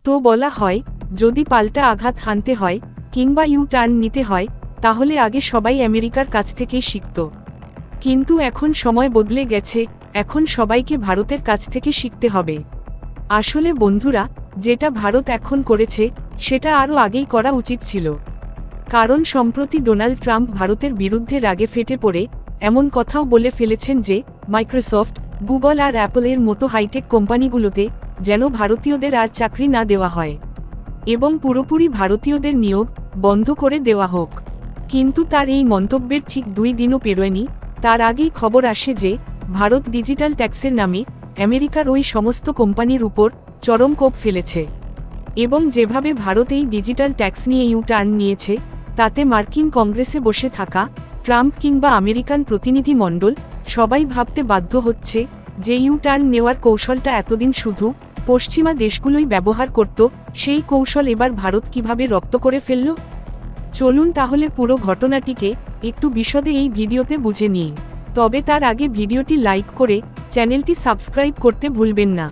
তো বলা হয় যদি পাল্টা আঘাত হানতে হয় কিংবা ইউ টার্ন নিতে হয় তাহলে আগে সবাই আমেরিকার কাছ থেকেই শিখত। কিন্তু এখন সময় বদলে গেছে, এখন সবাইকে ভারতের কাছ থেকে শিখতে হবে। আসলে বন্ধুরা, যেটা ভারত এখন করেছে সেটা আরও আগেই করা উচিত ছিল। কারণ সম্প্রতি ডোনাল্ড ট্রাম্প ভারতের বিরুদ্ধে রাগে ফেটে পড়ে এমন কথাও বলে ফেলেছেন যে মাইক্রোসফট, গুগল আর অ্যাপলের মতো হাইটেক কোম্পানিগুলোতে যেন ভারতীয়দের আর চাকরি না দেওয়া হয় এবং পুরোপুরি ভারতীয়দের নিয়োগ বন্ধ করে দেওয়া হোক। কিন্তু তার এই মন্তব্যের ঠিক 2 দিনও পেরোয়নি, তার আগেই খবর আসে যে ভারত ডিজিটাল ট্যাক্সের নামে আমেরিকার ওই সমস্ত কোম্পানির উপর চরম কোপ ফেলেছে। এবং যেভাবে ভারত এই ডিজিটাল ট্যাক্স নিয়ে ইউ টার্ন নিয়েছে তাতে মার্কিন কংগ্রেসে বসে থাকা ট্রাম্প কিংবা আমেরিকান প্রতিনিধি মণ্ডল সবাই ভাবতে বাধ্য হচ্ছে যে ইউ টার্ন নেওয়ার কৌশলটা এতদিন শুধু পশ্চিমা দেশগুলোই ব্যবহার করত, সেই কৌশল এবার ভারত কিভাবে রপ্ত করে ফেলল। চলুন তাহলে পুরো ঘটনাটিকে একটু বিশদে এই ভিডিওতে বুঝে নিই। তবে তার আগে ভিডিওটি লাইক করে চ্যানেলটি সাবস্ক্রাইব করতে ভুলবেন না।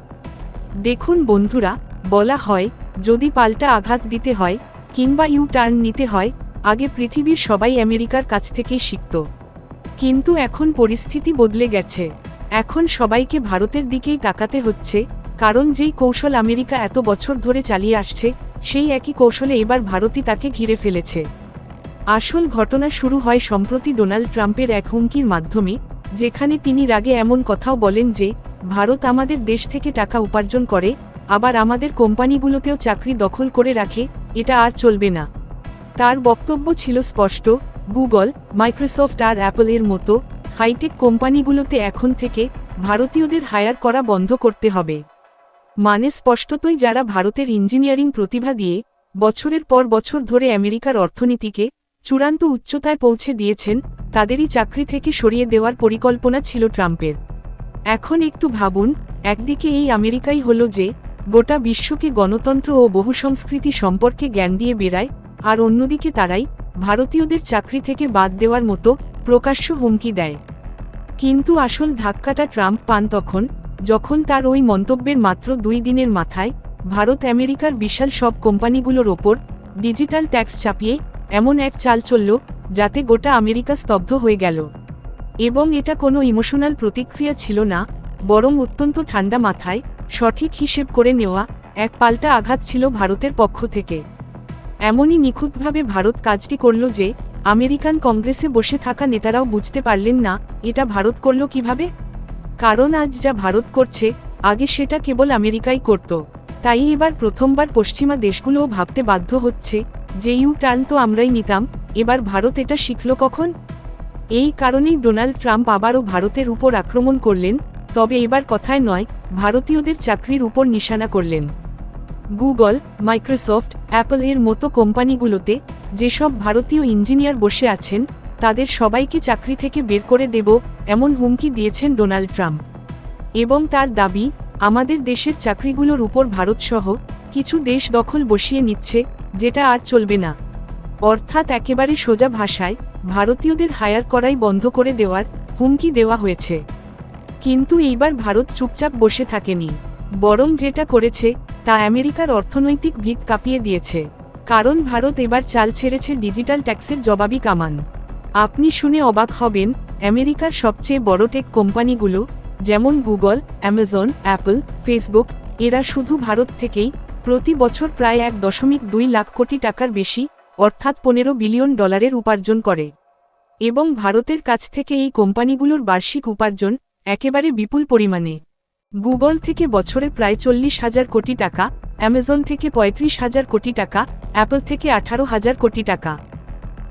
দেখুন বন্ধুরা, বলা হয় যদি পাল্টা আঘাত দিতে হয় কিংবা ইউ টার্ন নিতে হয় আগে পৃথিবীর সবাই আমেরিকার কাছ থেকেই শিখত। কিন্তু এখন পরিস্থিতি বদলে গেছে, এখন সবাইকে ভারতের দিকেই তাকাতে হচ্ছে। কারণ যেই কৌশল আমেরিকা এত বছর ধরে চালিয়ে আসছে সেই একই কৌশলে এবার ভারতই তাকে ঘিরে ফেলেছে। আসল ঘটনা শুরু হয় সম্প্রতি ডোনাল্ড ট্রাম্পের এক হুমকির মাধ্যমে, যেখানে তিনি রাগে এমন কথাও বলেন যে ভারত আমাদের দেশ থেকে টাকা উপার্জন করে আবার আমাদের কোম্পানিগুলোতেও চাকরি দখল করে রাখে, এটা আর চলবে না। তার বক্তব্য ছিল স্পষ্ট, গুগল, মাইক্রোসফট আর অ্যাপলের মতো হাইটেক কোম্পানিগুলোতে এখন থেকে ভারতীয়দের হায়ার করা বন্ধ করতে হবে। মানে স্পষ্টতই যারা ভারতের ইঞ্জিনিয়ারিং প্রতিভা দিয়ে বছরের পর বছর ধরে আমেরিকার অর্থনীতিকে চূড়ান্ত উচ্চতায় পৌঁছে দিয়েছেন তাদেরই চাকরি থেকে সরিয়ে দেওয়ার পরিকল্পনা ছিল ট্রাম্পের। এখন একটু ভাবুন, একদিকে এই আমেরিকাই হলো যে গোটা বিশ্বকে গণতন্ত্র ও বহুসংস্কৃতি সম্পর্কে জ্ঞান দিয়ে বেড়ায়, আর অন্যদিকে তারাই ভারতীয়দের চাকরি থেকে বাদ দেওয়ার মতো প্রকাশ্য হুমকি দেয়। কিন্তু আসল ধাক্কাটা ট্রাম্প পান তখন যখন তার ওই মন্তব্যের মাত্র 2 দিনের মাথায় ভারত আমেরিকার বিশাল সব কোম্পানিগুলোর ওপর ডিজিটাল ট্যাক্স চাপিয়ে এমন এক চাল চলল যাতে গোটা আমেরিকা স্তব্ধ হয়ে গেল। এবং এটা কোনো ইমোশনাল প্রতিক্রিয়া ছিল না, বরং অত্যন্ত ঠান্ডা মাথায় সঠিক হিসেব করে নেওয়া এক পাল্টা আঘাত ছিল ভারতের পক্ষ থেকে। এমনই নিখুঁতভাবে ভারত কাজটি করল যে আমেরিকান কংগ্রেসে বসে থাকা নেতারাও বুঝতে পারলেন না এটা ভারত করল কিভাবে। কারণ আজ যা ভারত করছে আগে সেটা কেবল আমেরিকাই করত। তাই এবার প্রথমবার পশ্চিমা দেশগুলোও ভাবতে বাধ্য হচ্ছে যে ইউ টার্ন তো আমরাই নিতাম, এবার ভারত এটা শিখল কখন। এই কারণেই ডোনাল্ড ট্রাম্প আবারও ভারতের উপর আক্রমণ করলেন, তবে এবার কথায় নয়, ভারতীয়দের চাকরির উপর নিশানা করলেন। গুগল, মাইক্রোসফট, অ্যাপল এর মতো কোম্পানিগুলোতে যেসব ভারতীয় ইঞ্জিনিয়ার বসে আছেন তাদের সবাইকে চাকরি থেকে বের করে দেব এমন হুমকি দিয়েছেন ডোনাল্ড ট্রাম্প। এবং তার দাবি, আমাদের দেশের চাকরিগুলোর উপর ভারতসহ কিছু দেশ দখল বসিয়ে নিচ্ছে, যেটা আর চলবে না। অর্থাৎ একেবারে সোজা ভাষায় ভারতীয়দের হায়ার করাই বন্ধ করে দেওয়ার হুমকি দেওয়া হয়েছে। কিন্তু এইবার ভারত চুপচাপ বসে থাকেনি, বরং যেটা করেছে তা আমেরিকার অর্থনৈতিক ভিত কাঁপিয়ে দিয়েছে। কারণ ভারত এবার চাল ছেড়েছে ডিজিটাল ট্যাক্সের জবাবি কামান। আপনি শুনে অবাক হবেন, আমেরিকার সবচেয়ে বড় টেক কোম্পানিগুলো যেমন গুগল, অ্যামাজন, অ্যাপল, ফেসবুক এরা শুধু ভারত থেকেই প্রতি বছর প্রায় 1.2 লাখ কোটি টাকার বেশি অর্থাৎ $15 বিলিয়ন উপার্জন করে। এবং ভারতের কাছ থেকে এই কোম্পানিগুলোর বার্ষিক উপার্জন একেবারে বিপুল পরিমাণে। গুগল থেকে বছরে প্রায় 40,000 কোটি টাকা, অ্যামাজন থেকে 35,000 কোটি টাকা, অ্যাপল থেকে 18,000 কোটি টাকা।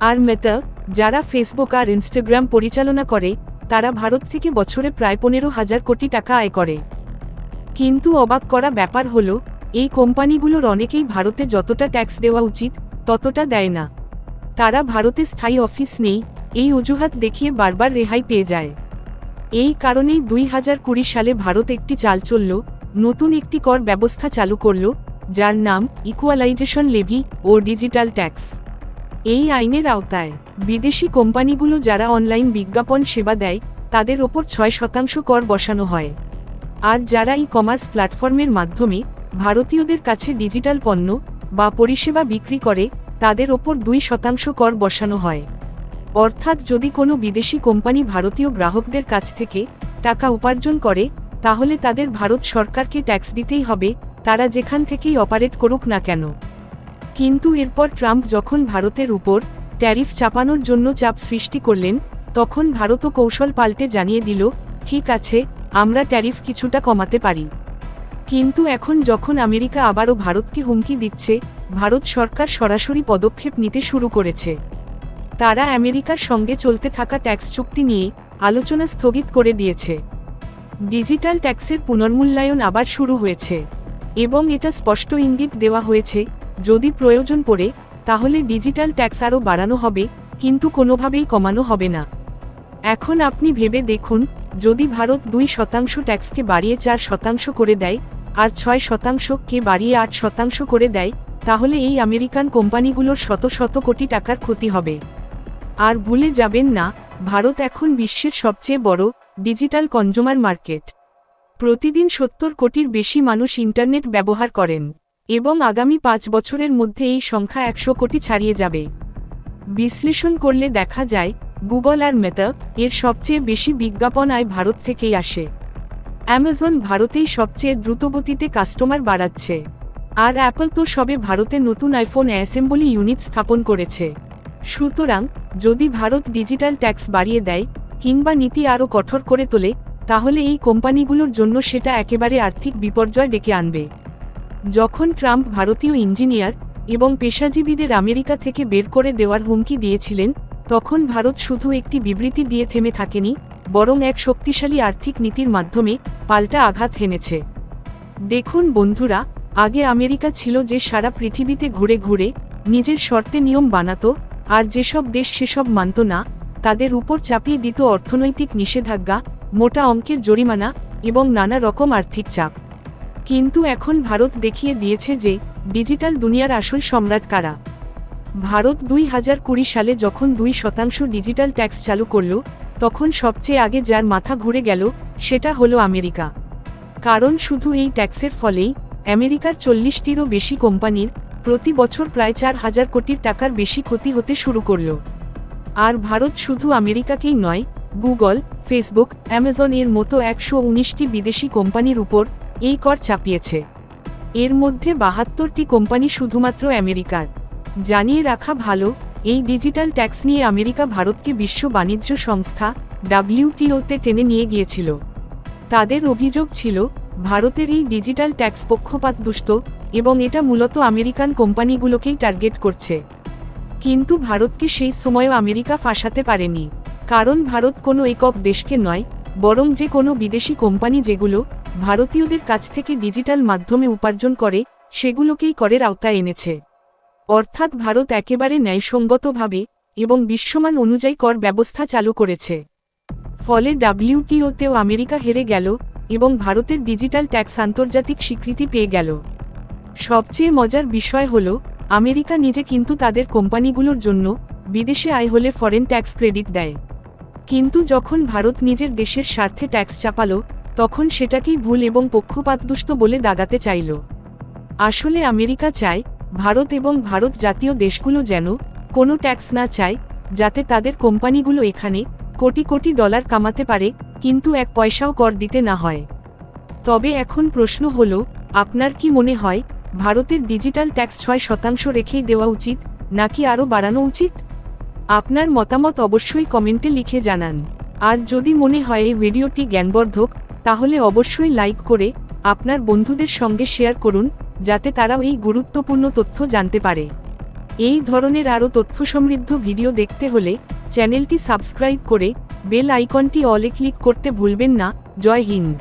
আর মেটা, যারা ফেসবুক আর ইনস্টাগ্রাম পরিচালনা করে, তারা ভারত থেকে বছরে প্রায় 15,000 কোটি টাকা আয় করে। কিন্তু অবাক করা ব্যাপার হলো, এই কোম্পানিগুলোর অনেকেই ভারতে যতটা ট্যাক্স দেওয়া উচিত ততটা দেয় না। তারা ভারতে স্থায়ী অফিস নেই এই অজুহাত দেখিয়ে বারবার রেহাই পেয়ে যায়। এই কারণেই 2020 সালে ভারত একটি চাল চলল, নতুন একটি কর ব্যবস্থা চালু করল, যার নাম ইকুয়ালাইজেশন লেভি ও ডিজিটাল ট্যাক্স। এই আইনের আওতায় বিদেশি কোম্পানিগুলো যারা অনলাইন বিজ্ঞাপন সেবা দেয় তাদের ওপর 6% কর বসানো হয়। আর যারা ই কমার্স প্ল্যাটফর্মের মাধ্যমে ভারতীয়দের কাছে ডিজিটাল পণ্য বা পরিষেবা বিক্রি করে তাদের ওপর 2% কর বসানো হয়। অর্থাৎ যদি কোনো বিদেশি কোম্পানি ভারতীয় গ্রাহকদের কাছ থেকে টাকা উপার্জন করে তাহলে তাদের ভারত সরকারকে ট্যাক্স দিতেই হবে, তারা যেখান থেকেই অপারেট করুক না কেন। কিন্তু এরপর ট্রাম্প যখন ভারতের উপর ট্যারিফ চাপানোর জন্য চাপ সৃষ্টি করলেন, তখন ভারতও কৌশল পাল্টে জানিয়ে দিল, ঠিক আছে, আমরা ট্যারিফ কিছুটা কমাতে পারি। কিন্তু এখন যখন আমেরিকা আবারও ভারতকে হুমকি দিচ্ছে, ভারত সরকার সরাসরি পদক্ষেপ নিতে শুরু করেছে। তারা আমেরিকার সঙ্গে চলতে থাকা ট্যাক্স চুক্তি নিয়ে আলোচনা স্থগিত করে দিয়েছে। ডিজিটাল ট্যাক্সের পুনর্মূল্যায়ন আবার শুরু হয়েছে এবং এটা স্পষ্ট ইঙ্গিত দেওয়া হয়েছে, যদি প্রয়োজন পড়ে তাহলে ডিজিটাল ট্যাক্স আরও বাড়ানো হবে, কিন্তু কোনোভাবেই কমানো হবে না। এখন আপনি ভেবে দেখুন, যদি ভারত 2% ট্যাক্সকে বাড়িয়ে 4% করে দেয় আর 6%কে বাড়িয়ে 8% করে দেয়, তাহলে এই আমেরিকান কোম্পানিগুলোর শত শত কোটি টাকার ক্ষতি হবে। আর ভুলে যাবেন না, ভারত এখন বিশ্বের সবচেয়ে বড় ডিজিটাল কনজ্যুমার মার্কেট। প্রতিদিন 70 কোটির বেশি মানুষ ইন্টারনেট ব্যবহার করেন এবং আগামী 5 বছরের মধ্যে এই সংখ্যা 100 কোটি ছাড়িয়ে যাবে। বিশ্লেষণ করলে দেখা যায়, গুগল আর মেটা এর সবচেয়ে বেশি বিজ্ঞাপন আয় ভারত থেকেই আসে। অ্যামাজন ভারতেই সবচেয়ে দ্রুতগতিতে কাস্টমার বাড়াচ্ছে, আর অ্যাপল তো সবে ভারতে নতুন আইফোন অ্যাসেম্বলি ইউনিট স্থাপন করেছে। সুতরাং যদি ভারত ডিজিটাল ট্যাক্স বাড়িয়ে দেয় কিংবা নীতি আরও কঠোর করে তোলে, তাহলে এই কোম্পানিগুলোর জন্য সেটা একেবারে আর্থিক বিপর্যয় ডেকে আনবে। যখন ট্রাম্প ভারতীয় ইঞ্জিনিয়ার এবং পেশাজীবীদের আমেরিকা থেকে বের করে দেওয়ার হুমকি দিয়েছিলেন, তখন ভারত শুধু একটি বিবৃতি দিয়ে থেমে থাকেনি, বরং এক শক্তিশালী আর্থিক নীতির মাধ্যমে পাল্টা আঘাত হেনেছে। দেখুন বন্ধুরা, আগে আমেরিকা ছিল যে সারা পৃথিবীতে ঘুরে ঘুরে নিজের শর্তে নিয়ম বানাতো, আর যেসব দেশ সেসব মানত না তাদের উপর চাপিয়ে দিত অর্থনৈতিক নিষেধাজ্ঞা, মোটা অঙ্কের জরিমানা এবং নানা রকম আর্থিক চাপ। কিন্তু এখন ভারত দেখিয়ে দিয়েছে যে ডিজিটাল দুনিয়ার আসল সম্রাট কারা। ভারত 2020 সালে যখন 2% ডিজিটাল ট্যাক্স চালু করল, তখন সবচেয়ে আগে যার মাথা ঘুরে গেল সেটা হলো আমেরিকা। কারণ শুধু এই ট্যাক্সের ফলেই আমেরিকার 40টিরও বেশি কোম্পানির প্রতি বছর প্রায় 4000 কোটি টাকার বেশি ক্ষতি হতে শুরু করল। আর ভারত শুধু আমেরিকাকেই নয়, গুগল, ফেসবুক, অ্যামাজন এর মতো 119টি বিদেশি কোম্পানির উপর এই কর চাপিয়েছে। এর মধ্যে 72টি কোম্পানি শুধুমাত্র আমেরিকার। জানিয়ে রাখা ভালো, এই ডিজিটাল ট্যাক্স নিয়ে আমেরিকা ভারতকে বিশ্ব বাণিজ্য সংস্থা WTO-তে টেনে নিয়ে গিয়েছিল। তাদের অভিযোগ ছিল, ভারতের এই ডিজিটাল ট্যাক্স পক্ষপাতদুষ্ট এবং এটা মূলত আমেরিকান কোম্পানিগুলোকেই টার্গেট করছে। কিন্তু ভারতকে সেই সময়ও আমেরিকা ফাঁসাতে পারেনি, কারণ ভারত কোনো একক দেশকে নয়, বরং যে কোনো বিদেশি কোম্পানি যেগুলো ভারতীয়দের কাছ থেকে ডিজিটাল মাধ্যমে উপার্জন করে সেগুলোকেই করের আওতায় এনেছে। অর্থাৎ ভারত একেবারে ন্যায়সঙ্গতভাবে এবং বিশ্বমান অনুযায়ী কর ব্যবস্থা চালু করেছে। ফলে WTO-তেও আমেরিকা হেরে গেল এবং ভারতের ডিজিটাল ট্যাক্স আন্তর্জাতিক স্বীকৃতি পেয়ে গেল। সবচেয়ে মজার বিষয় হলো, আমেরিকা নিজে কিন্তু তাদের কোম্পানিগুলোর জন্য বিদেশে আয় হলে ফরেন ট্যাক্স ক্রেডিট দেয়। কিন্তু যখন ভারত নিজের দেশের স্বার্থে ট্যাক্স চাপালো, তখন সেটাকেই ভুল এবং পক্ষপাতদুষ্ট বলে দাগাতে চাইল। আসলে আমেরিকা চায় ভারত এবং ভারত জাতীয় দেশগুলো যেন কোনো ট্যাক্স না চায়, যাতে তাদের কোম্পানিগুলো এখানে কোটি কোটি ডলার কামাতে পারে, কিন্তু এক পয়সাও কর দিতে না হয়। তবে এখন প্রশ্ন হলো, আপনার কি মনে হয় ভারতের ডিজিটাল ট্যাক্স 6% রেখেই দেওয়া উচিত নাকি আরও বাড়ানো উচিত? আপনার মতামত অবশ্যই কমেন্টে লিখে জানান। আর যদি মনে হয় এই ভিডিওটি জ্ঞানবর্ধক, তাহলে অবশ্যই লাইক করে আপনার বন্ধুদের সঙ্গে শেয়ার করুন, যাতে তারাও এই গুরুত্বপূর্ণ তথ্য জানতে পারে। এই ধরনের আরও তথ্য সমৃদ্ধ ভিডিও দেখতে হলে চ্যানেলটি সাবস্ক্রাইব করে বেল আইকনটি অলে ক্লিক করতে ভুলবেন না। জয় হিন্দ।